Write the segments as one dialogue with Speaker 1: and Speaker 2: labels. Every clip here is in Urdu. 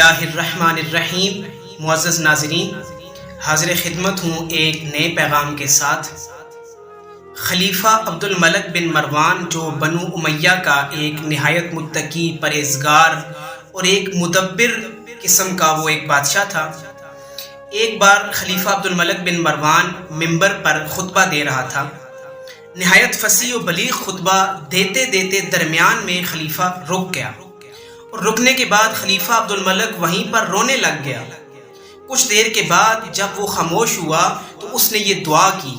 Speaker 1: اللہ الرحمن الرحیم۔ معزز ناظرین، حاضر خدمت ہوں ایک نئے پیغام کے ساتھ۔ خلیفہ عبد الملک بن مروان جو بنو امیہ کا ایک نہایت متقی، پرہیزگار اور ایک مدبر قسم کا وہ ایک بادشاہ تھا، ایک بار خلیفہ عبد الملک بن مروان ممبر پر خطبہ دے رہا تھا۔ نہایت فصیح و بلیغ خطبہ دیتے دیتے درمیان میں خلیفہ رک گیا، اور رکنے کے بعد خلیفہ عبد الملک وہیں پر رونے لگ گیا۔ کچھ دیر کے بعد جب وہ خاموش ہوا تو اس نے یہ دعا کی،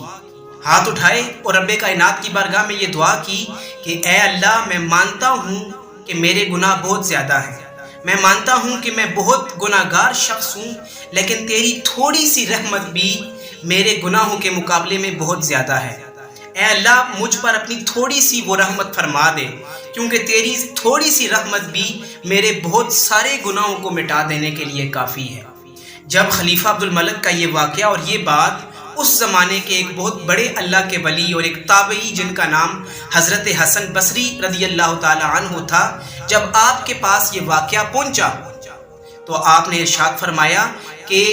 Speaker 1: ہاتھ اٹھائے اور رب کائنات کی بارگاہ میں یہ دعا کی کہ اے اللہ، میں مانتا ہوں کہ میرے گناہ بہت زیادہ ہیں، میں مانتا ہوں کہ میں بہت گناہ گار شخص ہوں، لیکن تیری تھوڑی سی رحمت بھی میرے گناہوں کے مقابلے میں بہت زیادہ ہے۔ اے اللہ، مجھ پر اپنی تھوڑی سی وہ رحمت فرما دے، کیونکہ تیری تھوڑی سی رحمت بھی میرے بہت سارے گناہوں کو مٹا دینے کے لیے کافی ہے۔ جب خلیفہ عبد الملک کا یہ واقعہ اور یہ بات اس زمانے کے ایک بہت بڑے اللہ کے ولی اور ایک تابعی جن کا نام حضرت حسن بصری رضی اللہ تعالی عنہ تھا، جب آپ کے پاس یہ واقعہ پہنچا تو آپ نے ارشاد فرمایا کہ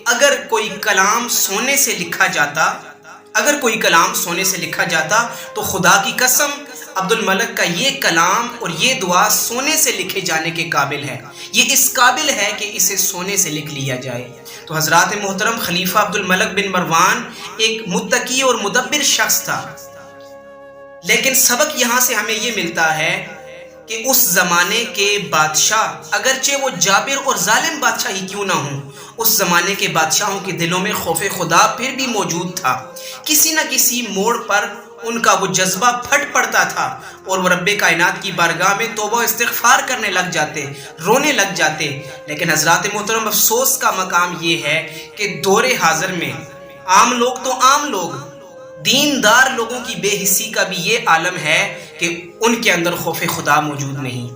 Speaker 1: اگر کوئی کلام سونے سے لکھا جاتا تو خدا کی قسم عبد الملک کا یہ کلام اور یہ دعا سونے سے لکھے جانے کے قابل ہے، یہ اس قابل ہے کہ اسے سونے سے لکھ لیا جائے۔ تو حضرات محترم، خلیفہ عبد الملک بن مروان ایک متقی اور مدبر شخص تھا، لیکن سبق یہاں سے ہمیں یہ ملتا ہے کہ اس زمانے کے بادشاہ، اگرچہ وہ جابر اور ظالم بادشاہ ہی کیوں نہ ہوں، اس زمانے کے بادشاہوں کے دلوں میں خوف خدا پھر بھی موجود تھا۔ کسی نہ کسی موڑ پر ان کا وہ جذبہ پھٹ پڑتا تھا اور وہ رب کائنات کی بارگاہ میں توبہ استغفار کرنے لگ جاتے، رونے لگ جاتے۔ لیکن حضرات محترم، افسوس کا مقام یہ ہے کہ دور حاضر میں عام لوگ تو عام لوگ، دیندار لوگوں کی بے حسی کا بھی یہ عالم ہے کہ ان کے اندر خوف خدا موجود نہیں۔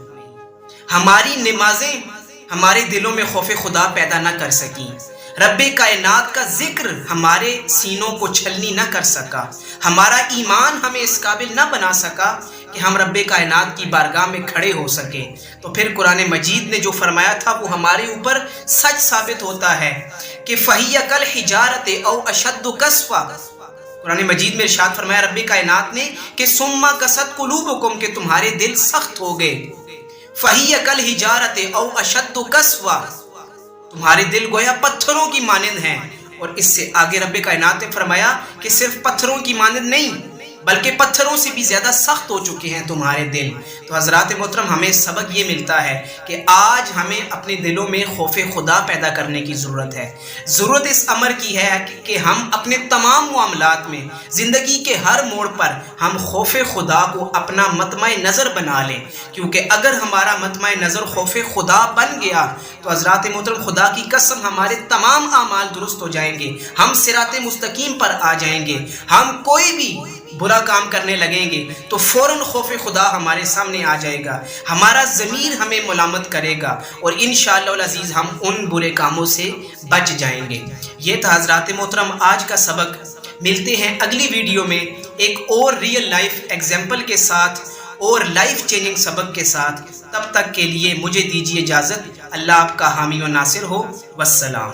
Speaker 1: ہماری نمازیں ہمارے دلوں میں خوف خدا پیدا نہ کر سکیں، رب کائنات کا ذکر ہمارے سینوں کو چھلنی نہ کر سکا، ہمارا ایمان ہمیں اس قابل نہ بنا سکا کہ ہم رب کائنات کی بارگاہ میں کھڑے ہو سکے۔ تو پھر قرآن مجید نے جو فرمایا تھا وہ ہمارے اوپر سچ ثابت ہوتا ہے کہ فَهِيَ كَالْحِجَارَةِ أَوْ أَشَدُّ قَسْوَةً۔ قرآن مجید میں ارشاد فرمایا رب کائنات نے کہ ثُمَّ قَسَتْ قُلُوبُكُمْ، کہ تمہارے دل سخت ہو گئے۔ فَهِيَ كَالْحِجَارَةِ أَوْ أَشَدُّ قَسْوَةً، تمہارے دل گویا پتھروں کی مانند ہیں۔ اور اس سے آگے رب کائنات نے فرمایا کہ صرف پتھروں کی مانند نہیں بلکہ پتھروں سے بھی زیادہ سخت ہو چکے ہیں تمہارے دل۔ تو حضرات محترم، ہمیں سبق یہ ملتا ہے کہ آج ہمیں اپنے دلوں میں خوف خدا پیدا کرنے کی ضرورت ہے۔ ضرورت اس امر کی ہے کہ ہم اپنے تمام معاملات میں، زندگی کے ہر موڑ پر ہم خوف خدا کو اپنا مطمع نظر بنا لیں، کیونکہ اگر ہمارا مطمع نظر خوف خدا بن گیا تو حضرات محترم، خدا کی قسم ہمارے تمام اعمال درست ہو جائیں گے، ہم صراط مستقیم پر آ جائیں گے۔ ہم کوئی بھی برا کام کرنے لگیں گے تو فوراً خوف خدا ہمارے سامنے آ جائے گا، ہمارا ضمیر ہمیں ملامت کرے گا، اور انشاءاللہ العزیز ہم ان برے کاموں سے بچ جائیں گے۔ یہ تھا حضرات محترم آج کا سبق۔ ملتے ہیں اگلی ویڈیو میں ایک اور ریئل لائف ایگزامپل کے ساتھ اور لائف چینجنگ سبق کے ساتھ۔ تب تک کے لیے مجھے دیجیے اجازت۔ اللہ آپ کا حامی و ناصر ہو۔ والسلام۔